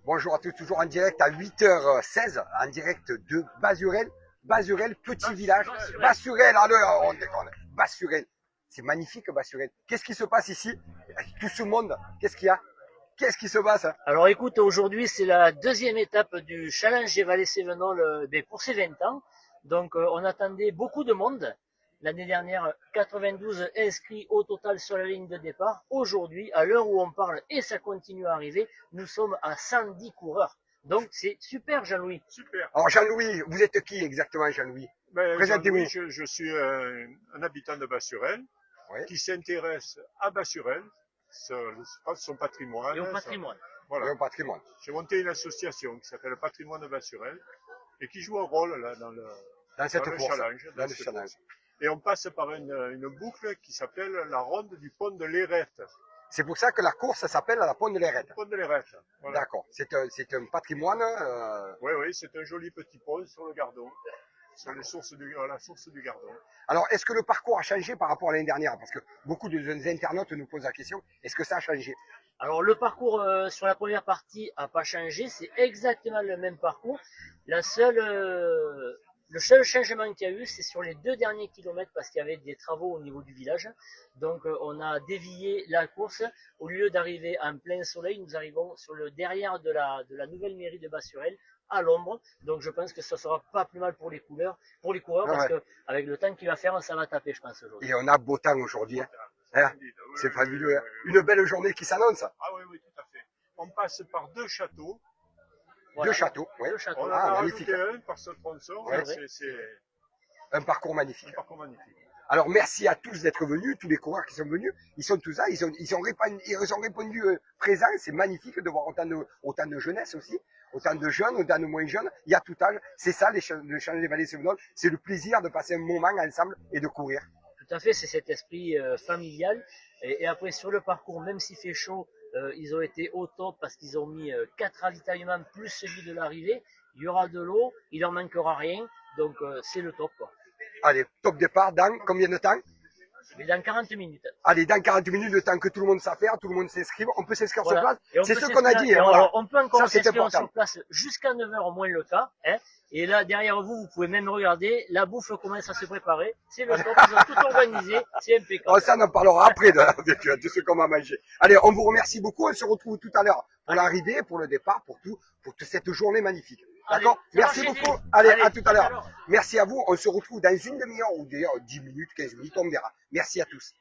Bonjour à tous, toujours en direct à 8h16, en direct de Basurel. Basurel, petit village. Basurel, alors on déconne. Basurel. C'est magnifique Basurel. Qu'est-ce qui se passe ici? Tout ce monde, qu'est-ce qu'il y a? Qu'est-ce qui se passe? Alors écoute, aujourd'hui c'est la deuxième étape du challenge des Vallées Cévenol pour ses 20 ans. Donc on attendait beaucoup de monde. L'année dernière, 92 inscrits au total sur la ligne de départ. Aujourd'hui, à l'heure où on parle, et ça continue à arriver, nous sommes à 110 coureurs. Donc c'est super Jean-Louis. Super. Alors Jean-Louis, vous êtes qui exactement Jean-Louis? Présentez-vous. Je suis un habitant de Basurel Oui. qui s'intéresse à Basurel, son patrimoine. Et au patrimoine. Voilà. Le patrimoine. J'ai monté une association qui s'appelle le Patrimoine de Basurel et qui joue un rôle là, Dans cette le course. challenge. Dans le challenge. Et on passe par une boucle qui s'appelle la ronde du pont de l'Érette. C'est pour ça que la course s'appelle la Pont de l'Érette. Pont de l'Érette. Voilà. D'accord. C'est un patrimoine. Oui, c'est un joli petit pont sur le Gardon, sur la source du Gardon. Alors, est-ce que le parcours a changé par rapport à l'année dernière? Parce que beaucoup de jeunes internautes nous posent la question, est-ce que ça a changé? Alors le parcours sur la première partie n'a pas changé, c'est exactement le même parcours. Le seul changement qu'il y a eu, c'est sur les 2 derniers kilomètres parce qu'il y avait des travaux au niveau du village. Donc on a dévié la course. Au lieu d'arriver en plein soleil, nous arrivons sur le derrière de la nouvelle mairie de Basurel, à l'ombre. Donc je pense que ça sera pas plus mal pour les coureurs parce que avec le temps qu'il va faire, ça va taper, je pense, aujourd'hui. Et on a beau temps aujourd'hui. Hein, c'est fabuleux. Une belle journée qui s'annonce. Ah oui, tout à fait. On passe par 2 châteaux. Voilà. 2 châteaux, oui. 2 châteaux. On en Ah, a magnifique. rajouté un par ce tronçon. Ouais. C'est Un parcours magnifique. un parcours magnifique. Alors merci à tous d'être venus, tous les coureurs qui sont venus. Ils sont tous là, ils ont répondu présents. C'est magnifique de voir autant de jeunesse aussi, autant de jeunes, autant de moins jeunes. Il y a tout âge. C'est ça le challenge des Vallées Cévenol. C'est le plaisir de passer un moment ensemble et de courir. Tout à fait, c'est cet esprit familial. Et après, sur le parcours, même s'il fait chaud, ils ont été au top parce qu'ils ont mis 4 ravitaillements plus celui de l'arrivée. Il y aura de l'eau, il en manquera rien. Donc, c'est le top, quoi. Allez, top départ dans combien de temps? Mais dans 40 minutes. Allez, dans 40 minutes, le temps que tout le monde s'affaire, tout le monde s'inscrive. On peut s'inscrire sur place. Et on C'est peut ce qu'on a dit. s'inscrire- Hein, voilà. On peut encore Ça, c'est s'inscrire important. sur place jusqu'à 9h au moins le cas. Hein. Et là, derrière vous, vous pouvez même regarder. La bouffe commence à se préparer. C'est le top. Ils ont tout organisé. C'est impeccable. Oh, ça, on en parlera après de ce qu'on va manger. Allez, on vous remercie beaucoup. On se retrouve tout à l'heure pour l'arrivée, pour le départ, pour toute cette journée magnifique. D'accord? Allez, Merci ça marche, beaucoup. Eddie. Allez, Allez, à tout à l'heure. l'heure. Merci à vous. On se retrouve dans une demi-heure ou d'ailleurs 10 minutes, 15 minutes, on verra. Merci à tous.